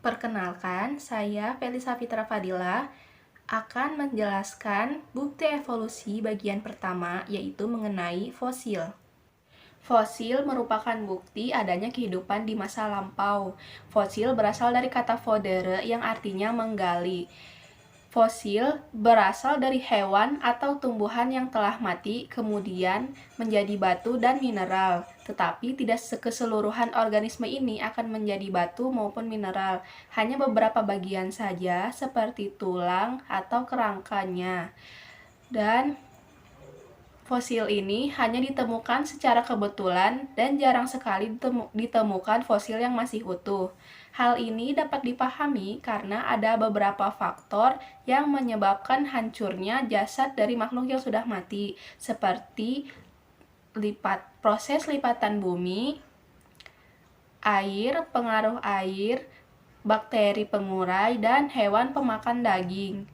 Perkenalkan, saya Felisa Fitra Fadila akan menjelaskan bukti evolusi bagian pertama, yaitu mengenai fosil. Fosil merupakan bukti adanya kehidupan di masa lampau. Fosil berasal dari kata fodere yang artinya menggali. Fosil berasal dari hewan atau tumbuhan yang telah mati kemudian menjadi batu dan mineral, tetapi tidak keseluruhan organisme ini akan menjadi batu maupun mineral, hanya beberapa bagian saja seperti tulang atau kerangkanya. Dan fosil ini hanya ditemukan secara kebetulan dan jarang sekali ditemukan fosil yang masih utuh. Hal ini dapat dipahami karena ada beberapa faktor yang menyebabkan hancurnya jasad dari makhluk yang sudah mati, seperti proses lipatan bumi, air, pengaruh air, bakteri pengurai, dan hewan pemakan daging.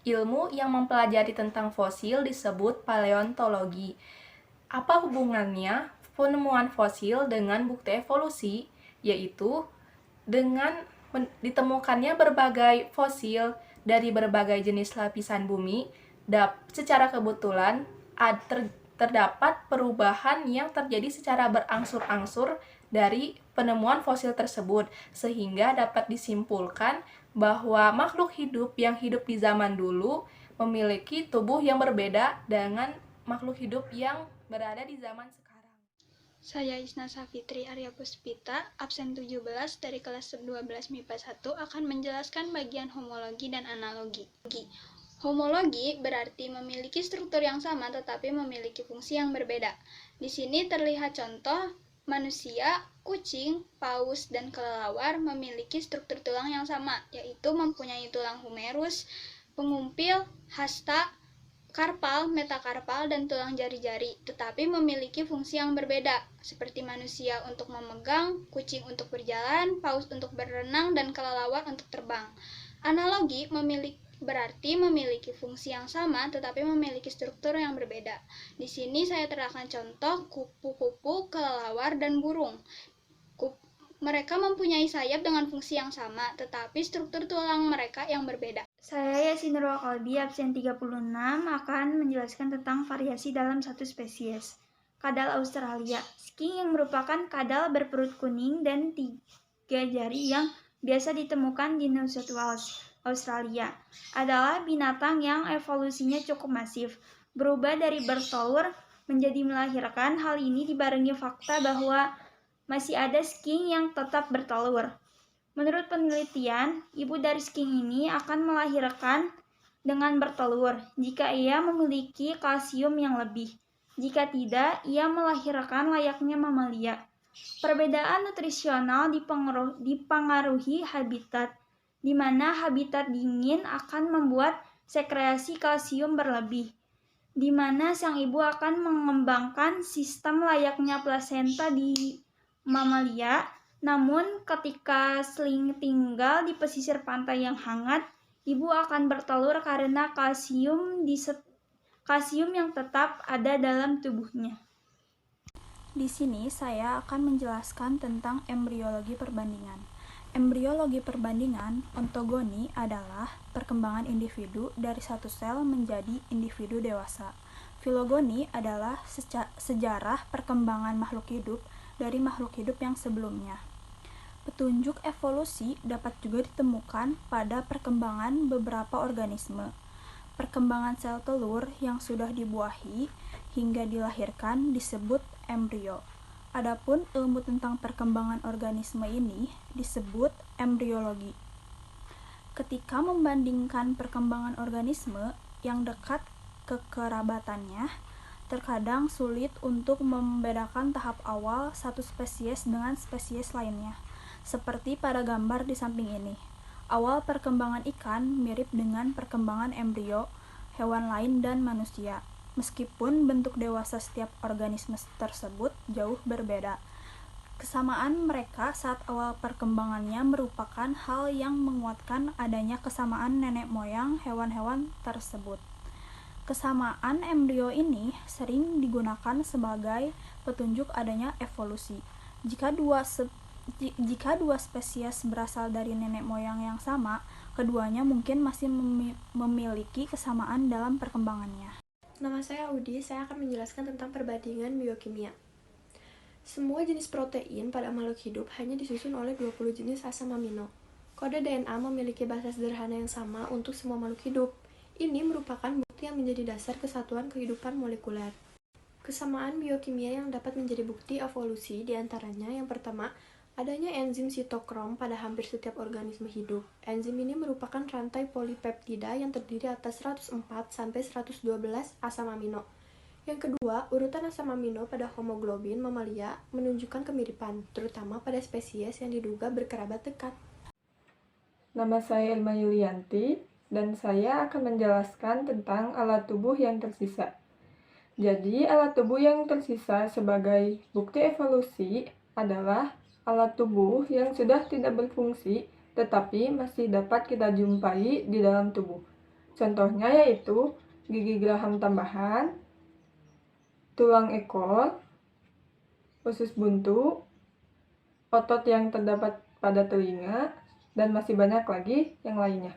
Ilmu yang mempelajari tentang fosil disebut paleontologi. Apa hubungannya penemuan fosil dengan bukti evolusi? Yaitu dengan ditemukannya berbagai fosil dari berbagai jenis lapisan bumi, secara kebetulan terdapat perubahan yang terjadi secara berangsur-angsur dari penemuan fosil tersebut, sehingga dapat disimpulkan bahwa makhluk hidup yang hidup di zaman dulu memiliki tubuh yang berbeda dengan makhluk hidup yang berada di zaman sekarang. Saya Isna Safitri Arya Puspita, absen 17 dari kelas 12 MIPA 1 akan menjelaskan bagian homologi dan analogi. Homologi berarti memiliki struktur yang sama tetapi memiliki fungsi yang berbeda. Di sini terlihat contoh manusia, kucing, paus, dan kelelawar memiliki struktur tulang yang sama, yaitu mempunyai tulang humerus, pengumpil, hasta, karpal, metakarpal, dan tulang jari-jari, tetapi memiliki fungsi yang berbeda, seperti manusia untuk memegang, kucing untuk berjalan, paus untuk berenang, dan kelelawar untuk terbang. Analogi berarti memiliki fungsi yang sama tetapi memiliki struktur yang berbeda. Di sini saya terangkan contoh kupu-kupu, kelelawar, dan burung. Mereka mempunyai sayap dengan fungsi yang sama, tetapi struktur tulang mereka yang berbeda. Saya Yasin Nurul Kalbi, absen 36, akan menjelaskan tentang variasi dalam satu spesies. Kadal Australia. Sking yang merupakan kadal berperut kuning dan 3 jari yang biasa ditemukan di New South Wales, Australia, adalah binatang yang evolusinya cukup masif, berubah dari bertelur menjadi melahirkan. Hal ini dibarengi fakta bahwa masih ada sking yang tetap bertelur. Menurut penelitian, ibu dari sking ini akan melahirkan dengan bertelur jika ia memiliki kalsium yang lebih. Jika tidak, ia melahirkan layaknya mamalia. Perbedaan nutrisional dipengaruhi habitat, di mana habitat dingin akan membuat sekresi kalsium berlebih, di mana sang ibu akan mengembangkan sistem layaknya plasenta di mamalia. Namun, ketika seling tinggal di pesisir pantai yang hangat, ibu akan bertelur karena kalsium yang tetap ada dalam tubuhnya. Di sini saya akan menjelaskan tentang embriologi perbandingan. Embriologi perbandingan, ontogoni, adalah perkembangan individu dari satu sel menjadi individu dewasa. Filogoni adalah sejarah perkembangan makhluk hidup dari makhluk hidup yang sebelumnya. Petunjuk evolusi dapat juga ditemukan pada perkembangan beberapa organisme. Perkembangan sel telur yang sudah dibuahi hingga dilahirkan disebut embrio. Adapun ilmu tentang perkembangan organisme ini disebut embriologi. Ketika membandingkan perkembangan organisme yang dekat kekerabatannya, terkadang sulit untuk membedakan tahap awal satu spesies dengan spesies lainnya. Seperti pada gambar di samping ini. Awal perkembangan ikan mirip dengan perkembangan embrio hewan lain dan manusia, meskipun bentuk dewasa setiap organisme tersebut jauh berbeda. Kesamaan mereka saat awal perkembangannya merupakan hal yang menguatkan adanya kesamaan nenek moyang hewan-hewan tersebut. Kesamaan embrio ini sering digunakan sebagai petunjuk adanya evolusi. Jika Jika dua spesies berasal dari nenek moyang yang sama, keduanya mungkin masih memiliki kesamaan dalam perkembangannya. Nama saya Audi, saya akan menjelaskan tentang perbandingan biokimia. Semua jenis protein pada makhluk hidup hanya disusun oleh 20 jenis asam amino. Kode DNA memiliki bahasa sederhana yang sama untuk semua makhluk hidup. Ini merupakan bukti yang menjadi dasar kesatuan kehidupan molekuler. Kesamaan biokimia yang dapat menjadi bukti evolusi diantaranya yang pertama, adanya enzim sitokrom pada hampir setiap organisme hidup. Enzim ini merupakan rantai polipeptida yang terdiri atas 104-112 asam amino. Yang kedua, urutan asam amino pada hemoglobin mamalia menunjukkan kemiripan, terutama pada spesies yang diduga berkerabat dekat. Nama saya Ilma Yulianti, dan saya akan menjelaskan tentang alat tubuh yang tersisa. Jadi, alat tubuh yang tersisa sebagai bukti evolusi adalah alat tubuh yang sudah tidak berfungsi tetapi masih dapat kita jumpai di dalam tubuh. Contohnya yaitu gigi geraham tambahan, tulang ekor, usus buntu, otot yang terdapat pada telinga, dan masih banyak lagi yang lainnya.